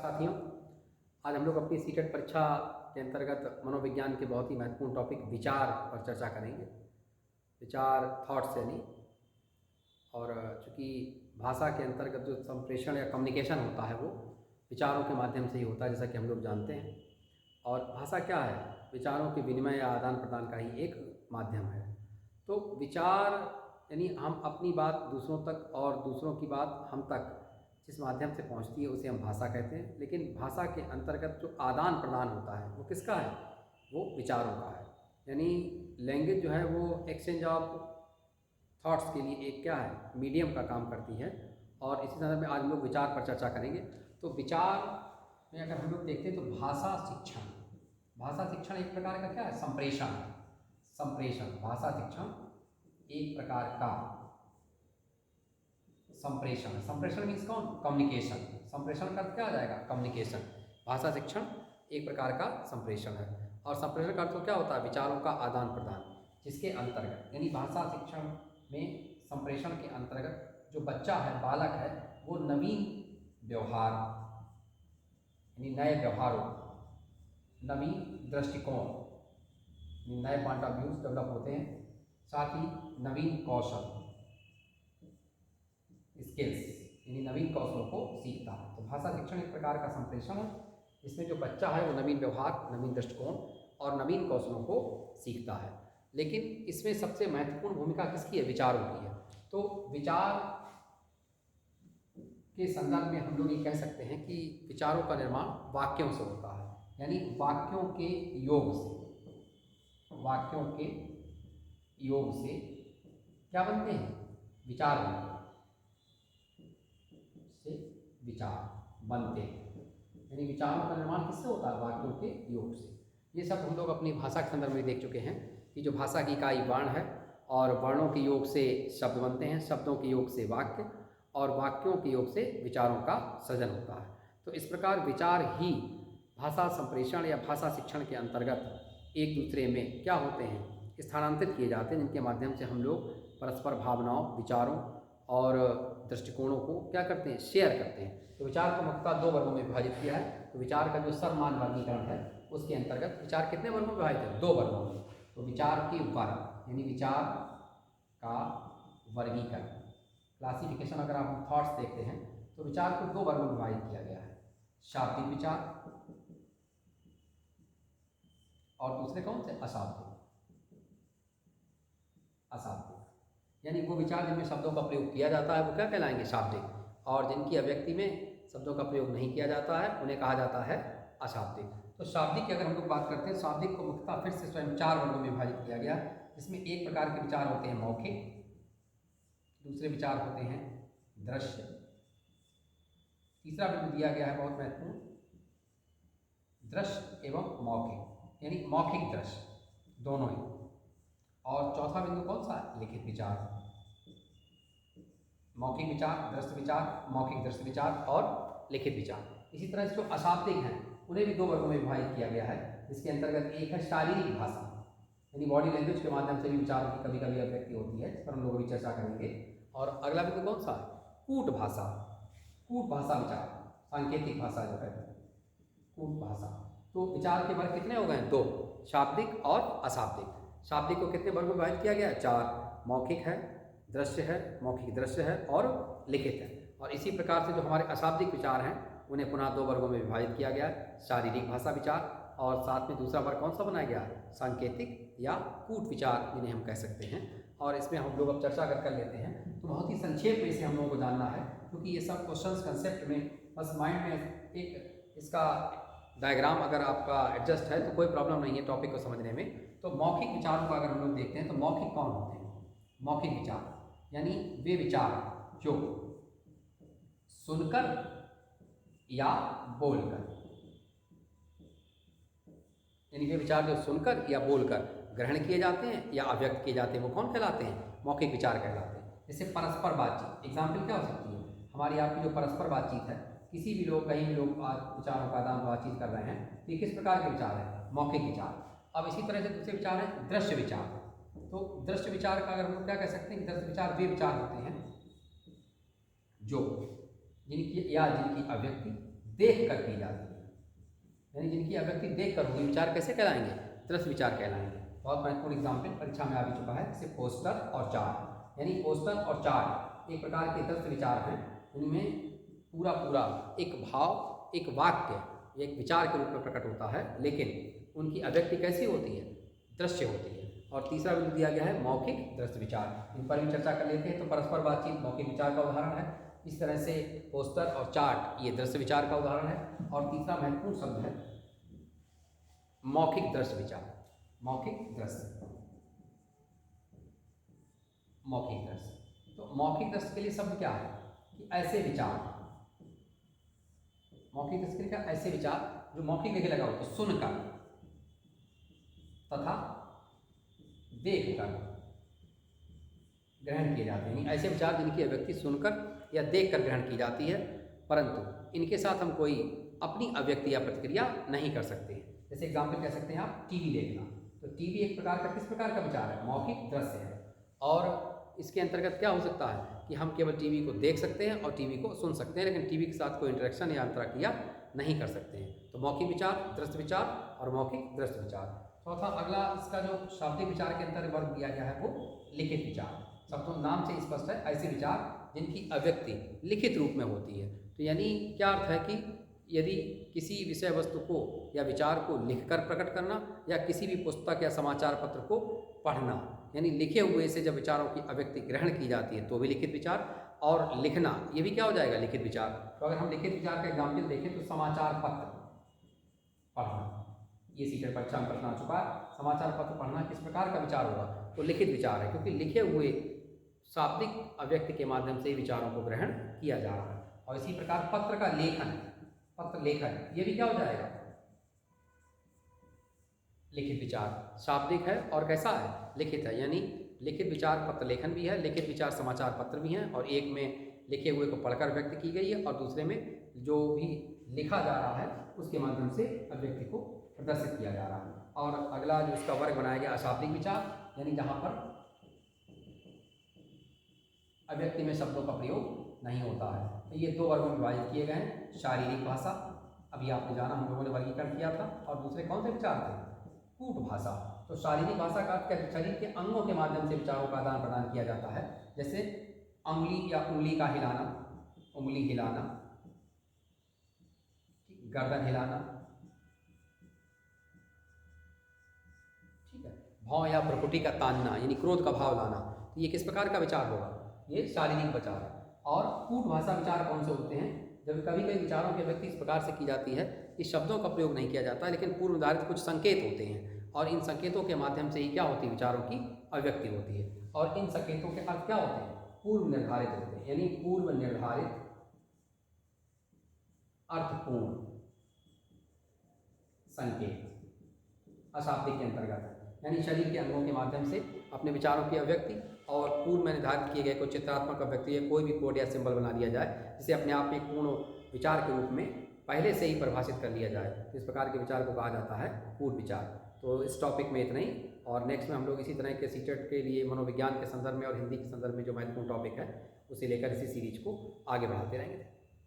साथियों, आज हम लोग अपनी सीटेट परीक्षा के अंतर्गत मनोविज्ञान के बहुत ही महत्वपूर्ण टॉपिक विचार पर चर्चा करेंगे। विचार थॉट्स यानी, और चूँकि भाषा के अंतर्गत जो संप्रेषण या कम्युनिकेशन होता है वो विचारों के माध्यम से ही होता है, जैसा कि हम लोग जानते हैं। और भाषा क्या है? विचारों के विनिमय या आदान प्रदान का ही एक माध्यम है। तो विचार यानी हम अपनी बात दूसरों तक और दूसरों की बात हम तक जिस माध्यम से पहुंचती है उसे हम भाषा कहते हैं। लेकिन भाषा के अंतर्गत जो आदान प्रदान होता है वो किसका है? वो विचारों का है। यानी लैंग्वेज जो है वो एक्सचेंज ऑफ थॉट्स के लिए एक क्या है? मीडियम का काम करती है। और इसी संदर्भ में आज हम लोग विचार पर चर्चा करेंगे। तो विचार में अगर हम लोग देखते हैं तो भाषा शिक्षण एक प्रकार का क्या है? संप्रेषण। भाषा शिक्षण एक प्रकार का संप्रेषण मीन्स कौन? कम्युनिकेशन। संप्रेषण का अर्थ क्या आ जाएगा? कम्युनिकेशन। भाषा शिक्षण एक प्रकार का संप्रेषण है। और संप्रेषण का अर्थ तो क्या होता है? विचारों का आदान प्रदान, जिसके अंतर्गत यानी भाषा शिक्षण में संप्रेषण के अंतर्गत जो बच्चा है, बालक है, वो नवीन व्यवहार यानी नए व्यवहारों, नवीन दृष्टिकोण, नए पॉइंट ऑफ व्यूज डेवलप होते हैं, साथ ही नवीन कौशल स्किल्स यानी नवीन कौशलों को सीखता है। तो भाषा शिक्षण एक प्रकार का संप्रेषण है, इसमें जो बच्चा है वो नवीन व्यवहार, नवीन दृष्टिकोण और नवीन कौशलों को सीखता है। लेकिन इसमें सबसे महत्वपूर्ण भूमिका किसकी है? विचारों की है। तो विचार के संदर्भ में हम लोग ये कह सकते हैं कि विचारों का निर्माण वाक्यों से होता है, यानी वाक्यों के योग से क्या बनते हैं? विचार बनते हैं। यानी विचारों का निर्माण किससे होता है? वाक्यों के योग से। ये सब हम लोग अपनी भाषा के संदर्भ में देख चुके हैं कि जो भाषा की इकाई वर्ण है और वर्णों के योग से शब्द बनते हैं, शब्दों के योग से वाक्य और वाक्यों के योग से विचारों का सृजन होता है। तो इस प्रकार विचार ही भाषा संप्रेषण या भाषा शिक्षण के अंतर्गत एक दूसरे में क्या होते हैं? स्थानांतरित किए जाते हैं, जिनके माध्यम से हम लोग परस्पर भावनाओं, विचारों और दृष्टिकोणों को क्या करते हैं? शेयर करते हैं। तो विचार को मुख्यतः दो वर्गों में विभाजित किया है। तो विचार का जो सर्वमान वर्गीकरण है उसके अंतर्गत विचार कितने वर्गों में विभाजित है? दो वर्गों में। तो विचार के वर्ग यानी विचार का वर्गीकरण, क्लासिफिकेशन, अगर आप थॉट्स देखते हैं तो विचार को दो वर्गों में विभाजित किया गया है, शाब्दिक विचार और दूसरे कौन से? अशाब्दिक। यानी वो विचार जिनमें शब्दों का प्रयोग किया जाता है वो क्या कहलाएंगे? शाब्दिक। और जिनकी अभिव्यक्ति में शब्दों का प्रयोग नहीं किया जाता है उन्हें कहा जाता है अशाब्दिक। तो शाब्दिक की अगर हम लोग बात करते हैं, शाब्दिक को मुख्यतः फिर से स्वयं चार वर्गों में विभाजित किया गया, जिसमें एक प्रकार के विचार होते हैं मौखिक, दूसरे विचार होते हैं दृश्य, तीसरा बिंदु दिया गया है बहुत महत्वपूर्ण, दृश्य एवं मौखिक यानी मौखिक दृश्य दोनों ही, और चौथा बिंदु कौन सा? लिखित विचार। मौखिक विचार, दृश्य विचार, मौखिक दृश्य विचार और लिखित विचार। इसी तरह से जो अशाब्दिक हैं उन्हें भी दो वर्गों में विभाजित किया गया है, जिसके अंतर्गत एक है शारीरिक भाषा यानी बॉडी लैंग्वेज के माध्यम से भी विचारों की कभी कभी अभिव्यक्ति होती है, जिस पर हम लोग अभी चर्चा करेंगे। और अगला बिंदु कौन सा? कूट भाषा विचार, सांकेतिक भाषा जो है कूट भाषा। तो विचार के वर्ग कितने हो गए? दो, शाब्दिक और अशाब्दिक। शाब्दिक को कितने वर्गों में विभाजित किया गया है? चार, मौखिक है, दृश्य है, मौखिक दृश्य है और लिखित है। और इसी प्रकार से जो हमारे अशाब्दिक विचार हैं उन्हें पुनः दो वर्गों में विभाजित किया गया है, शारीरिक भाषा विचार और साथ में दूसरा वर्ग कौन सा बनाया गया है? सांकेतिक या कूट विचार, जिन्हें हम कह सकते हैं। और इसमें हम लोग अब चर्चा कर लेते हैं। तो बहुत ही संक्षेप में इसे हम लोगों को जानना है, क्योंकि ये सब क्वेश्चंस कंसेप्ट में बस माइंड में एक इसका डायग्राम अगर आपका एडजस्ट है तो कोई प्रॉब्लम नहीं है टॉपिक को समझने में। तो मौखिक विचारों का अगर हम लोग देखते हैं तो मौखिक कौन होते हैं? मौखिक विचार यानी वे विचार जो सुनकर या बोलकर, यानी वे विचार जो सुनकर या बोलकर ग्रहण किए जाते हैं या अभिव्यक्त किए जाते हैं, वो कौन कहलाते हैं? मौखिक विचार कहलाते हैं। जैसे परस्पर बातचीत, एग्जाम्पल क्या हो सकती है? हमारी आपकी जो परस्पर बातचीत है, किसी भी लोग, कहीं भी लोग आज विचारों का आदान बातचीत कर रहे हैं, तो ये किस प्रकार के विचार है? मौखिक विचार। अब इसी तरह से दूसरे विचार है दृश्य विचार। तो दृश्य विचार का अगर हम लोग क्या कह सकते हैं कि दृश्य विचार वे विचार होते हैं जो जिनकी अभिव्यक्ति देख कर की जाती है, यानी जिनकी अभिव्यक्ति देख कर होगी, विचार कैसे कहलाएंगे? दृश्य विचार कहलाएंगे। बहुत महत्वपूर्ण एग्जाम्पल परीक्षा में आ भी चुका है, जैसे पोस्टर और चार्ट। यानी पोस्टर और चार्ट एक प्रकार के दृश्य विचार हैं, इनमें पूरा पूरा एक भाव, एक वाक्य, एक विचार के रूप में प्रकट होता है, लेकिन उनकी अभिव्यक्ति कैसी होती है? दृश्य होती है। और तीसरा बिंदु दिया गया है मौखिक दृश्य विचार। इन पर भी चर्चा कर लेते हैं। तो परस्पर बातचीत मौखिक विचार का उदाहरण है। इस तरह से पोस्टर और चार्ट ये दृश्य विचार का उदाहरण है। और तीसरा महत्वपूर्ण शब्द है मौखिक दृश्य विचार। मौखिक दृश्य, मौखिक दृश्य। तो मौखिक दृश्य के लिए शब्द क्या है कि ऐसे विचार, मौखिक दृश्य के लिए क्या? ऐसे विचार जो मौखिक देखे लगा हो, तो सुनकर तथा देखकर ग्रहण किए जाते हैं। ऐसे विचार जिनकी अभिव्यक्ति सुनकर या देखकर ग्रहण की जाती है, परंतु इनके साथ हम कोई अपनी अभिव्यक्ति या प्रतिक्रिया नहीं कर सकते। जैसे एग्जाम्पल कह सकते हैं आप टीवी देखना। तो टीवी एक प्रकार का, किस प्रकार का विचार है? मौखिक दृश्य है। और इसके अंतर्गत क्या हो सकता है कि हम केवल टीवी को देख सकते हैं और टीवी को सुन सकते हैं, लेकिन टीवी के साथ कोई इंटरेक्शन या अंतरक्रिया नहीं कर सकते हैं। तो मौखिक विचार, दृश्य विचार और मौखिक दृश्य विचार। चौथा अगला इसका जो शाब्दिक विचार के अंतर्गत वर्ग दिया गया है वो लिखित विचार। सब तो नाम से स्पष्ट है, ऐसे विचार जिनकी अभिव्यक्ति लिखित रूप में होती है। तो यानी क्या अर्थ है कि यदि किसी विषय वस्तु को या विचार को लिखकर प्रकट करना या किसी भी पुस्तक या समाचार पत्र को पढ़ना, यानी लिखे हुए से जब विचारों की अभिव्यक्ति ग्रहण की जाती है तो भी लिखित विचार। और लिखना ये भी क्या हो जाएगा? लिखित विचार। तो अगर हम लिखित विचार का एग्जाम्पल देखें तो समाचार पत्र पढ़ना, ये सीटेट परीक्षा में प्रश्न आ चुका है। समाचार पत्र पढ़ना किस प्रकार का विचार होगा? तो लिखित विचार है, क्योंकि लिखे हुए शाब्दिक अभिव्यक्ति के माध्यम से विचारों को ग्रहण किया जा रहा है। और इसी प्रकार पत्र का लेखन, पत्र लेखन, ये भी क्या हो जाएगा? लिखित विचार। शाब्दिक है और कैसा है? लिखित है। यानी लिखित विचार पत्र लेखन भी है, लिखित विचार समाचार पत्र भी हैं। और एक में लिखे हुए को पढ़कर व्यक्त की गई है और दूसरे में जो भी लिखा जा रहा है उसके माध्यम से अभिव्यक्ति को प्रदर्शित किया जा रहा है। और अगला जो इसका वर्ग बनाया गया अशाब्दिक विचार, यानी जहाँ पर अभिव्यक्ति में शब्दों का प्रयोग नहीं होता है। तो ये दो वर्गों में विभाजित किए गए हैं। शारीरिक भाषा, अभी आपने जाना, हम लोगों ने वर्गीकरण किया था। और दूसरे कौन से विचार थे? कूट भाषा। तो शारीरिक भाषा का अर्थ क्या? शरीर के अंगों के माध्यम से विचारों का आदान प्रदान किया जाता है। जैसे अंगुली या उंगली का हिलाना, उंगली हिलाना, गर्दन हिलाना, ठीक है। भाव या प्रकृति का तानना, यानी क्रोध का भाव लाना। तो ये किस प्रकार का विचार होगा? ये शारीरिक विचार है। और कूट भाषा विचार कौन से होते हैं? जब कभी कभी विचारों की अभिव्यक्ति इस प्रकार से की जाती है कि शब्दों का प्रयोग नहीं किया जाता, लेकिन पूर्व निर्धारित कुछ संकेत होते हैं और इन संकेतों के माध्यम से ही क्या होती है? विचारों की अभिव्यक्ति होती है। और इन संकेतों के अर्थ क्या होते हैं? पूर्व निर्धारित होते हैं, यानी पूर्व निर्धारित अर्थपूर्ण संकेत अशाब्दिक के अंतर्गत है। यानी शरीर के अंगों के माध्यम से अपने विचारों की अभिव्यक्ति और पूर्व में निर्धारित किए गए कोई चित्रात्मक अभिव्यक्ति या कोई भी कोड या सिंबल बना दिया जाए जिसे अपने आप में पूर्ण विचार के रूप में पहले से ही परिभाषित कर लिया जाए। तो इस प्रकार के विचार को कहा जाता है पूर्व विचार। तो इस टॉपिक में इतना ही, और नेक्स्ट में हम लोग इसी तरह के सीटेट के लिए मनोविज्ञान के संदर्भ में और हिंदी के संदर्भ में जो महत्वपूर्ण टॉपिक है उसे लेकर इसी सीरीज को आगे बढ़ाते रहेंगे।